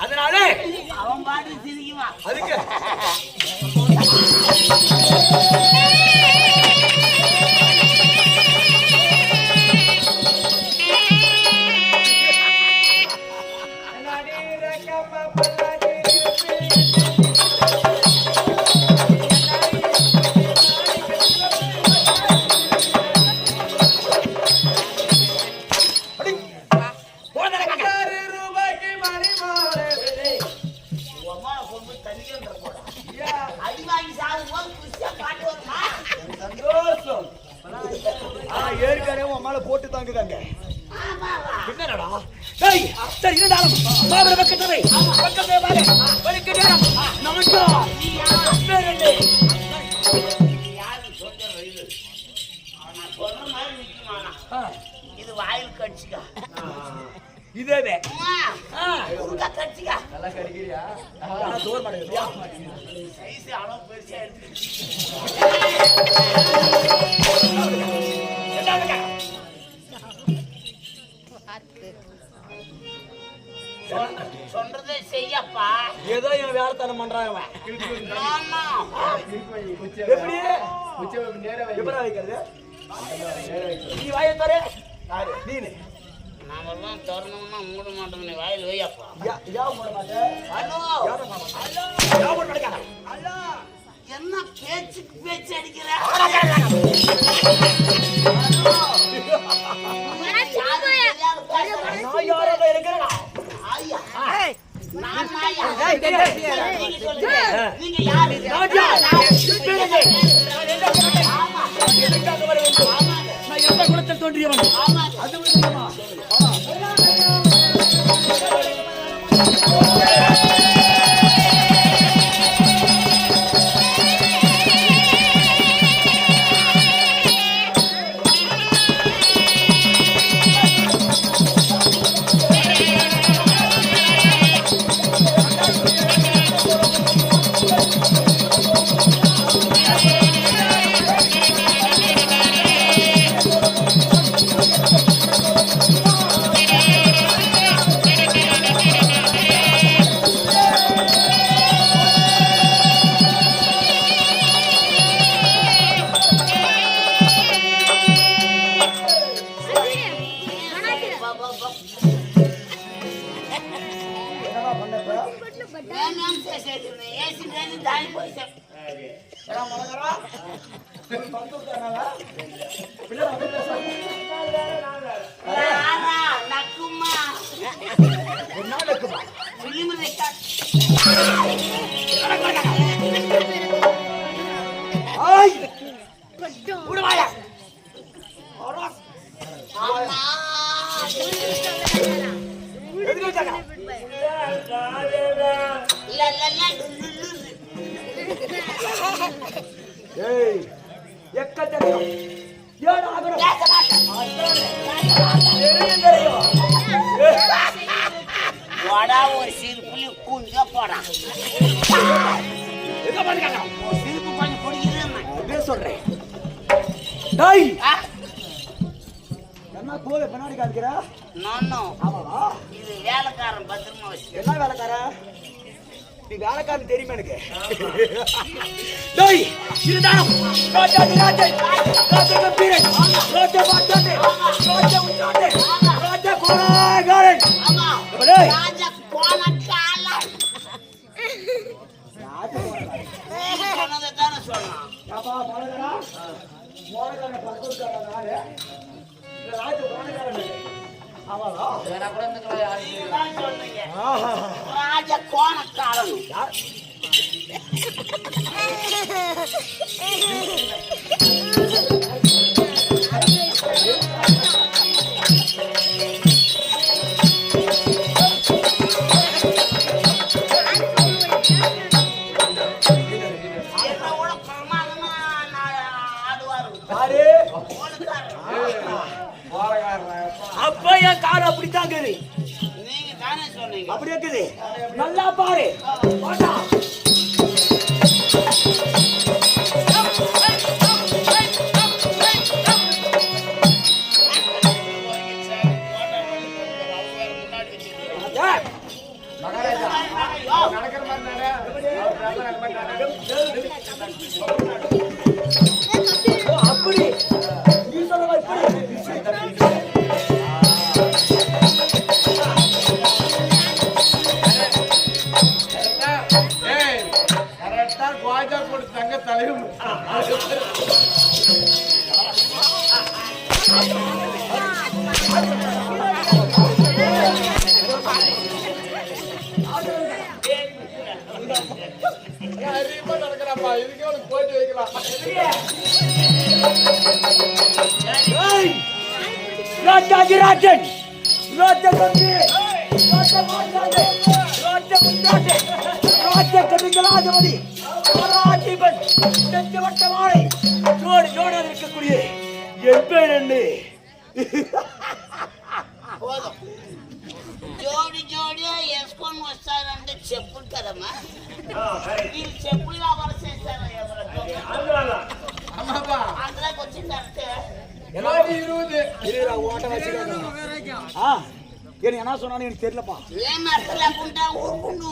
அதனாலே அவன் பாட்டு சிரிக்குவான். அதுக்கு போட்டு தாங்குதாங்க. சரி இருந்தாலும் பக்கத்தவை இது வாயில் கட்சிக்கா இதே கட்சிக்கா நல்லா கடிக்கிறியா தோர் மாட்டேங்கிறியா சைஸ் அளவு பெருசா சொல்றதே செய்யப்பா. ஏதோ இவன் வேலைத்தனம் பண்றான். நீ வாயை தர நீனு நாமெல்லாம் திறனோம்னா மூட மாட்டோம். நீ வாயில் வையப்பா. என்ன பேச்சு பேச்சு அடிக்கிற நீங்க யாரு எந்த குலத்தில் தோன்றியவன் ஒரு சிரிப்புலி குஞ்ச போடா சிரிப்பு கொஞ்சம் பிடிக்குது சொல்றேன். என்ன போல பின்னாடி காமிக்கிறா? இது வேலைக்காரன் பத்திரமா வச்சு. என்ன வேலைக்காரன்? நீ வேலைக்காரன் தெரியுமா எனக்கு? இருந்தாலும் அப்பா பாலகரா மோனகரன பக்கத்துல நானே இந்த ராஜ மோனகரன ஆமாடா வேற கூட இருந்துங்களா யாரு சொல்றீங்க ராஜ கோணக்காரன் யார் அப்ப என் கார் அப்படித்தான் நீங்க தானே சொன்னீங்க அப்படி இருக்குது நல்லா பாரு அப்படி நீ சொல்ல தங்க தலையும் நடக்கிறாப்பா இதுக்கே உனக்கு போயிட்டு வைக்கலாம் ராஜாஜிராஜன் ராஜகம்பி ராஜகவிகளாதிபதி ராஜீவன் நெஞ்சவட்டமாலை ஜோடி ஜோடாக இருக்கக்கூடிய என் பேர் என்ன పోదాం జోడి జోడిగా వేసుకొని వస్తారంటే చెప్పులు కదమ్మా మీరు చెప్పులు వ్యాపారం చేస్తారా అందులోకి వచ్చిందంటే என்ன சொன்னாலும் எனக்கு தெரியலப்பா ఏం అర్థం లేకుండా ఊరుకుంటూ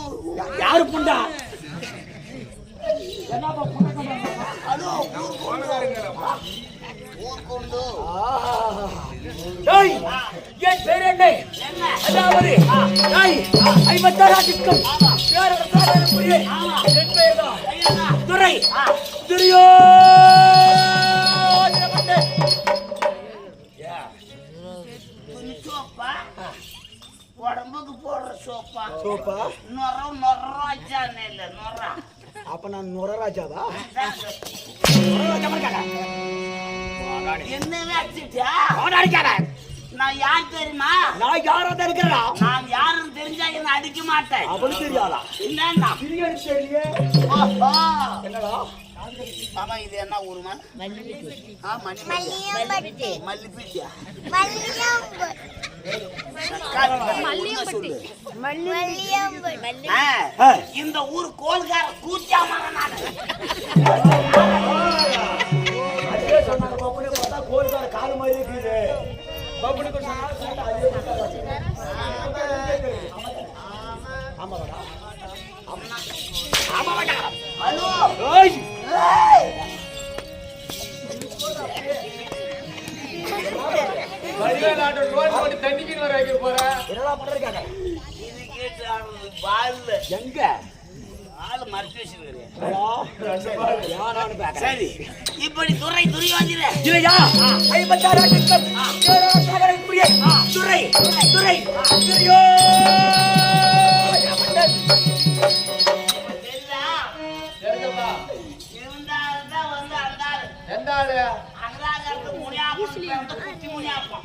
யாரு புண்டா హలో ఊరుకుంటూ என் பேர் என்ன அதாவது ஐம்பத்தாறாட்டிற்கும் என் பேர் தான் துரை துரியோ உடம்புக்கு போடுற சோப்பா சோப்பா நொராஜா இல்ல நொரா அப்ப நான் நொரராஜாவா என்னவே அடிச்சிட்டியா நான் யார் தெரியுமா நான் யாரா தான் இருக்கிறா நான் யாருன்னு தெரிஞ்சா என்ன அடிக்க மாட்டேன் அவளுக்கு தெரியாதா என்னன்னா தெரியலையே என்னடா மாமா இது என்ன ஊருமா மல்லிப்பட்டியா இந்த ஊர் கோல்கார கூச்சாம கோல்கார கால மாதிரி இருக்குது ஹலோ எங்க சரி இப்படி துறை துரியோதிர இல்லையா துறை துறை துரியோ இருந்தால்தான் வந்து எந்தாளு அங்கராக முடியாம குத்தி முடியாப்பா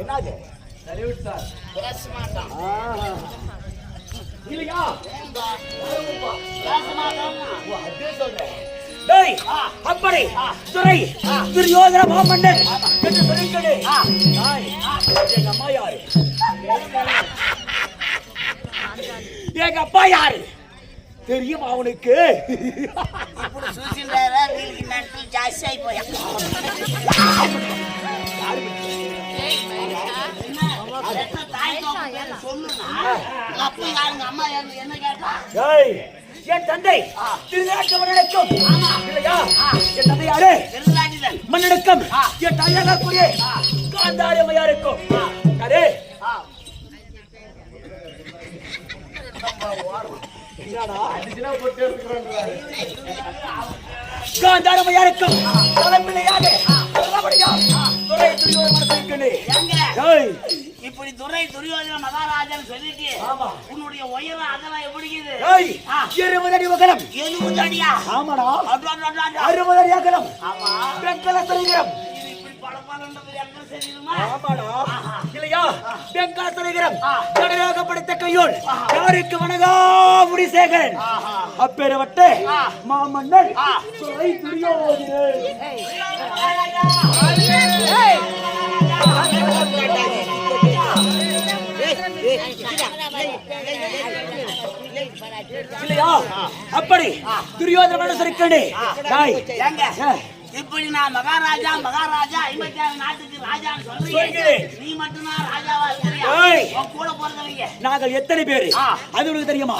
என்னது பேச மாட்டான் இல்லையா பேச மாட்டான் அப்படி துறை துரியோதன மாமன்னன் என்று சொல்லிக்கொண்டு எங்க அம்மா யாரு எங்க அப்பா யாரு தெரியும் அவனுக்கு ఇప్పుడు చూసిండారా వీళ్ళకి మెంటల్ జాస్తి అయిపోయా சொல்லுங்க அப்ப யாருங்க அம்மா என்ன கேட்டா என் தந்தை திருநாட்டு மன்னனுக்கும் இல்லையா என் தந்தை யாரு மன்னனுக்கும் என் தாயாருக்குரிய காந்தாரி அம்மையாருக்கும் யாரு காந்தாரி அம்மையாருக்கும் தலைப்பிள்ளையாக துறை துரியோதனன் இப்படி துரை துரியோதன மகாராஜன் சொல்லிட்டு உன்னுடைய உயரம் அதெல்லாம் எப்படி 20 அடி உயரம் 70 அடியா ஆமாடா 60 அடி அகலம் ஆமா வெங்கல சரீரம் இப்படி பளபளன்றது எங்க சரீரமா ஆமாடா இல்லையா வெங்கல சரீரம் கடலாக படைத்த கையோடு யாருக்கு வணங்கா முடிசேகரன் அப்பேரவட்ட மாமன்னன் துரை துரியோதனன் இல்லையா அப்படி துரியோதன சரிக்கணே இப்படி நான் மகாராஜா 56 நாட்டுக்கு ராஜான்னு சொல்றீங்க நீ மட்டும் தான் ராஜாவா இருக்கிறியா கூட போறதவங்க நாங்கள் எத்தனை பேரு அது உனக்கு தெரியுமா